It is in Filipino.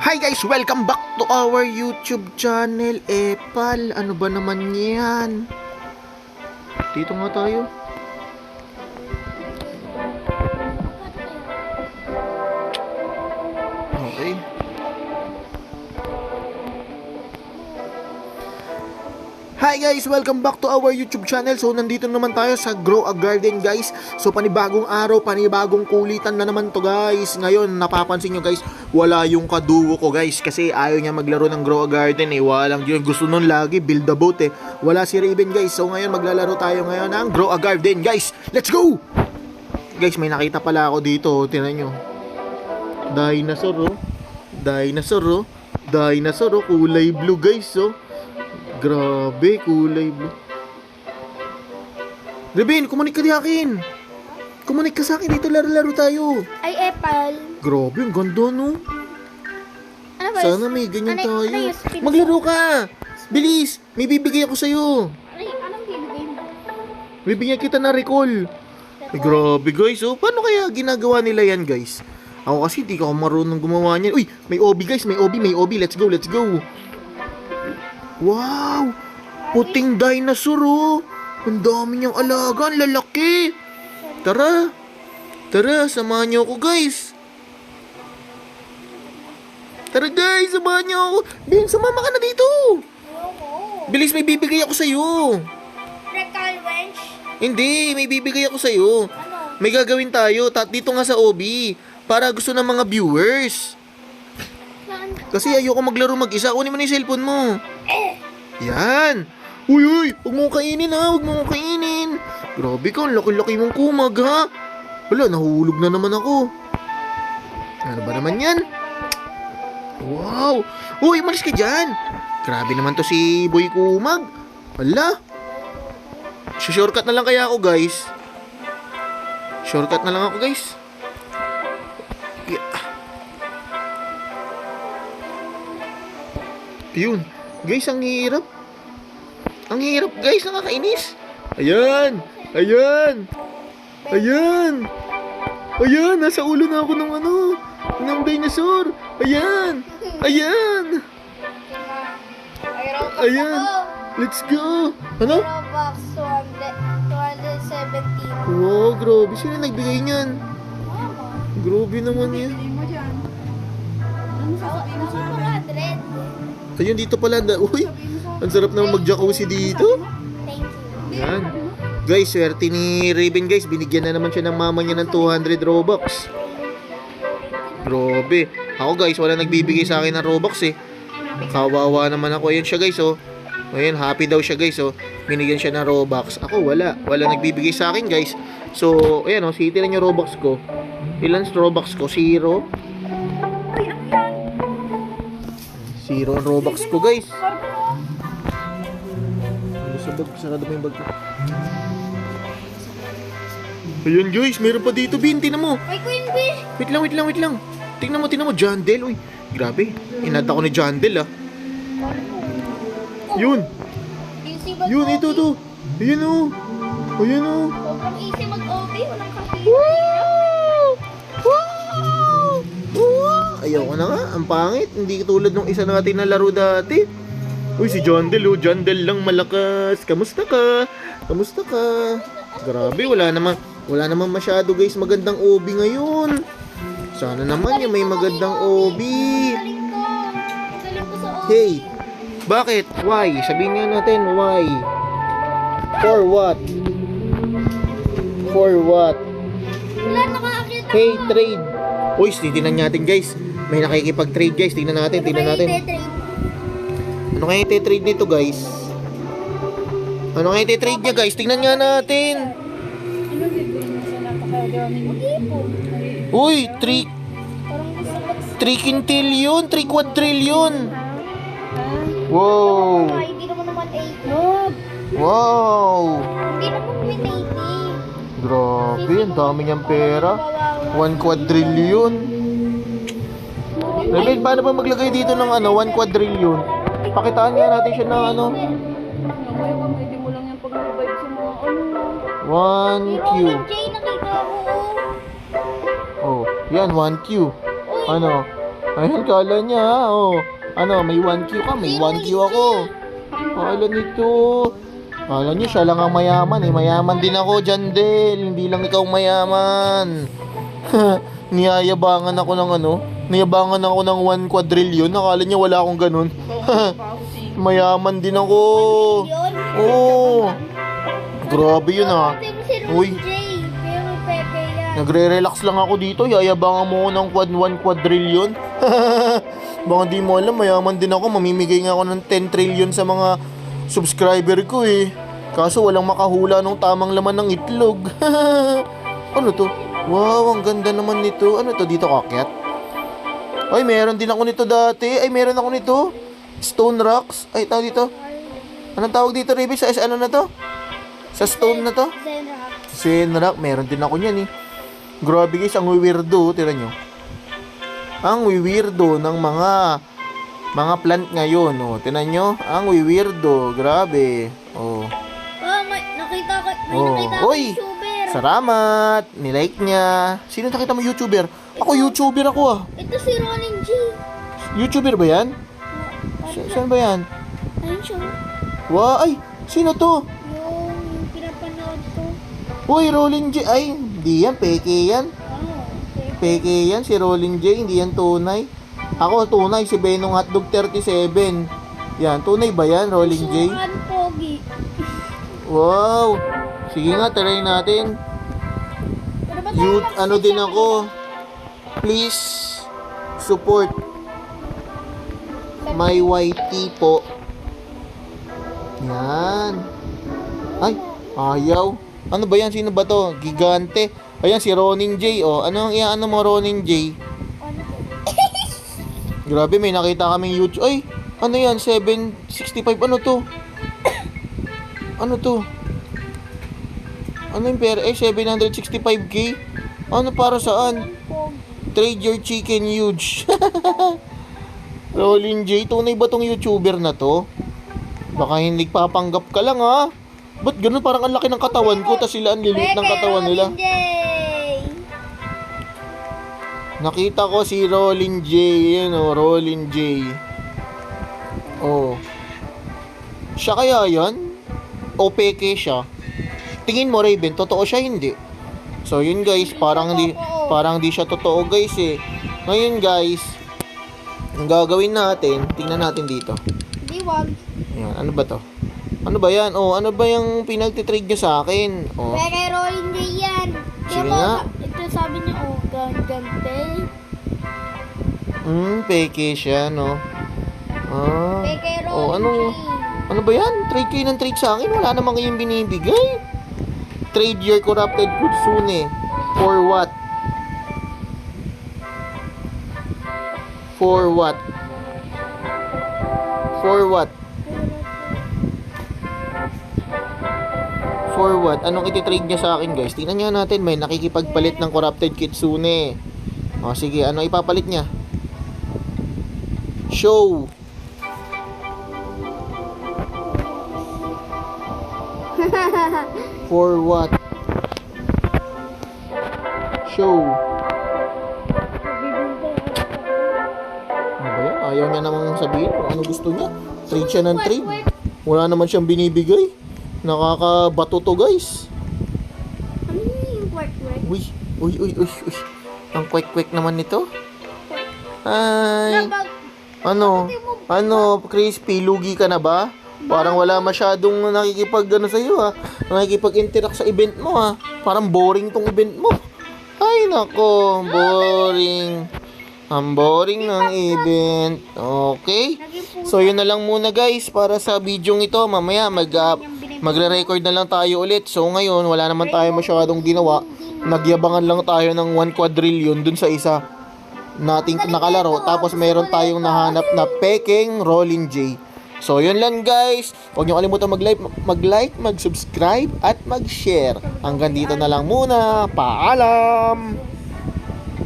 Hi guys! Welcome back to our YouTube channel. Epal, ano ba naman yan? Dito nga tayo. Okay. Hi guys! Welcome back to our YouTube channel. So nandito naman tayo sa Grow a Garden guys. So panibagong araw, panibagong kulitan na naman to guys. Ngayon napapansin nyo guys, wala yung kaduo ko guys. Kasi ayaw niya maglaro ng Grow a Garden eh. Walang yun. Gusto nun lagi build a boat eh. Wala si Raven guys. So ngayon maglalaro tayo ngayon ng Grow a Garden guys. Let's go! Guys, may nakita pala ako dito. Tingnan nyo. Dinosaur oh. Dinosaur oh. Dinosaur oh. Kulay blue guys oh. Grabe, kulay blue. Raven, kumanik ka di akin. Kumanik ka sa akin, dito laro-laro tayo. Ay, Epal. Grabe, ang ganda no. Ano ba? Sana may ganyan tayo. Ano Maglaro ka. Bilis, may bibigay ako sa'yo. Anong bibigay mo? Bibigyan kita na recall. Ay, grabe guys, oh. Paano kaya ginagawa nila yan guys? Ako kasi di ko marunong gumawa niyan. Uy, may OB guys, may OB. Let's go, let's go. Wow! Puting dinosaur oh! Ang dami niyang alaga, ang lalaki! Tara! Tara, samahan niyo ako guys! Tara guys, samahan niyo ako! Ben, sumama ka na dito! Bilis, may bibigay ako sa'yo! Recall wrench? Hindi, may bibigay ako sa'yo! Ano? May gagawin tayo, dito nga sa OB para gusto ng mga viewers. Saan? Kasi ayoko maglaro mag-isa, kunin mo na yung cellphone mo. Yan! Uy! Huwag mo kainin ha! Huwag mo kainin! Grabe ka, ang laki-laki mong kumag ha! Wala, nahulog na naman ako. Ano ba naman yan? Wow! Uy, malis ka dyan! Grabe naman to si Boy Kumag. Wala! Shortcut na lang kaya ako guys. Shortcut na lang ako guys. Yeah. Yun. Guys, ang hirap. Ang hirap, guys. Nakakainis. Ayan. Ayan. Ayan. Ayan. Nasa ulo na ako ng ng dinosaur. Ayan. Ayan. Ayan. Let's go. Ano? Robux 217. Wow, grabe. Sino nagbigay niyan? Grabe naman yan. Ayun, dito pala. Uy, ang sarap naman mag-jacuzzi dito. Thank you. Yan. Guys, swerte ni Raven guys. Binigyan na naman siya ng mama niya ng 200 Robux. Grabe. Ako guys, wala nagbibigay sa akin ng Robux eh. Kawawa naman ako. Ayan siya guys oh. Ayan, happy daw siya guys oh. Binigyan siya ng Robux. Ako wala. Wala nagbibigay sa akin guys. So, ayan oh. Siti lang yung Robux ko. Ilan Robux ko? 0. 0 ang Robux ko guys. Sarado mo yung bag ko. Ayun guys, meron pa dito, Bin. Tingnan mo. Ay, Queen Bee. Wait lang. Tingnan mo, Jandel. Uy, grabe. Inata ko ni Jandel ah. Yun. Yun, ito. Ayun oh. Ayun oh. Sobrang easy mag-OB. Walang kakita. Ayaw ko na nga, ang pangit. Hindi tulad nung isa natin na laro dati. Uy, si Jandel oh. Jandel lang malakas. Kamusta ka? Grabe, wala naman masyado guys magandang OB ngayon. Sana naman yung may magandang OB. Galing ko sa OB. Hey, bakit? Why? Sabihin nga natin, why? For what? Wala nakakita. Hey, trade. Uy, titignan natin guys. May nakikipag-trade guys. Tingnan natin. Ano kaya ite-trade nito guys? Ano kaya ite-trade niya guys? Tingnan nga natin. Uy, 3 quintillion, 3 quadrillion. Wow. Hindi naman 180. Wow. Hindi naman 180. Grabe, ang dami niyang pera. 1 quadrillion. Raven, paano ba maglagay dito ng 1 quadrillion? Pakitaan nga natin siya ng 1Q. Jay, nakita mo. Oh, yan, 1Q. Ano? Ayun, kala niya, oh. Ano, may 1Q ka, may 1Q ako. Kala nito. Kala niya, siya lang ang mayaman eh. Mayaman din ako, Jandel. Hindi lang ikaw mayaman. Niyayabangan ako ng ano? Niyabangan ako ng 1 quadrillion. Nakala niya wala akong ganun. Mayaman din ako. Yun. Oo. Grabe yun ah. Sabi mo si Uy. Ron J. Pero Pepe yan. Nagre-relax lang ako dito. Yayabangan mo ako ng 1 quadrillion. Baka di mo alam, mayaman din ako. Mamimigay nga ako ng 10 trillion sa mga subscriber ko eh. Kaso walang makahula ng tamang laman ng itlog. Ano to? Wow, ang ganda naman nito. Ano to, dito kakyat? Ay, meron din ako nito dati. Ay, meron ako nito. Stone rocks. Ay, tawag dito. Anong tawag dito, Rebe? Sa ano na to? Sa stone na to? Zenrock. Senrak, meron din ako niyan eh. Grabe guys, ang weirdo, tira nyo. Ang weirdo ng mga plant ngayon, oh. Tinan nyo, ang weirdo, grabe. Oh. Oh, nakita ko. May Oh. nakita ko Uy! YouTuber. Salamat. Nilike niya. Sino nakita mo YouTuber? Ako YouTuber ako ah. Ito si Ronin G. YouTuber ba yan? Saan ba yan? Ayun siya. Wow, ay, sino to? Yung pinapanood ko. Uy, Rolling J. Ay, hindi yan, peke yan. Okay. Peke yan, si Rolling J, hindi yan tunay. Ako tunay, si Benong Hotdog 37. Yan, tunay ba yan, Rolling J? Sukan Pogi. Wow! Sige nga, try natin. Pero ba tayo Ano din ako. Please, support my YT po. Yan. Ay, ayaw. Ano ba yan? Sino ba to? Gigante. Ayan, si Ronin J. Oh, ano ang iano mo, Ronin J? Grabe, may nakita kaming YouTube. Ay, ano yan? 765. Ano to? Ano to? Ano yung pera? Eh, 765k? Ano para saan? Trade your chicken huge. Rolling J, tunay ba tong YouTuber na to? Baka hindi papanggap ka lang ha? Ba't ganun? Parang ang laki ng katawan ko, tas sila ang liliit ng katawan nila. Ronin J. Nakita ko si Rolling J, yun o, Rolling J. Oh. Siya kaya yan? O peke siya? Tingin mo, Raven, totoo siya hindi? So yun guys, parang di siya totoo guys eh. Ngayon guys, ang gagawin natin, tingnan natin dito. Di wag. Ayan, ano ba to? Ano ba yan? Oh, ano ba yung pinagtitrade nyo sa akin? Oh, Pero Ronin J yan. Sige Diba, nga. ito sabi niya, oh, gante. peke siya, no? Ah. Peke Oh, Ronin J. ano ba yan? Trade kayo ng trade sa akin? Wala namang kayong binibigay. Trade your corrupted goods soon eh. For what? For what? For what? For what? Anong ititrade niya sa akin guys? Tingnan niya natin. May nakikipagpalit ng corrupted kitsune. O sige, ano ipapalit niya? Show. For what? Show. Ano ba yan? Ayaw niya namang sabihin kung ano gusto niya. Trade siya ng trade. Wala naman siyang binibigay. Nakakabato to guys. Ano yung work? Uy. Ang kwek-kwek naman nito. Ay. Ano, Crispy, lugi ka na ba? Parang wala masyadong nakikipag sa iyo ha. Nakikipag-interact sa event mo ha. Parang boring tong event mo. Ay nako, boring. Ang boring ng event. Okay? So yun na lang muna guys para sa video ito. Mamaya magre-record na lang tayo ulit. So ngayon wala naman tayo masyadong ginawa. Nagyabangan lang tayo ng 1 quadrillion dun sa isa nating nakalaro. Tapos meron tayong nahanap na peking Rolling J. So yun lang guys. Huwag niyo kalimutan mag-like, mag-subscribe at mag-share. Hanggang dito na lang muna. Paalam!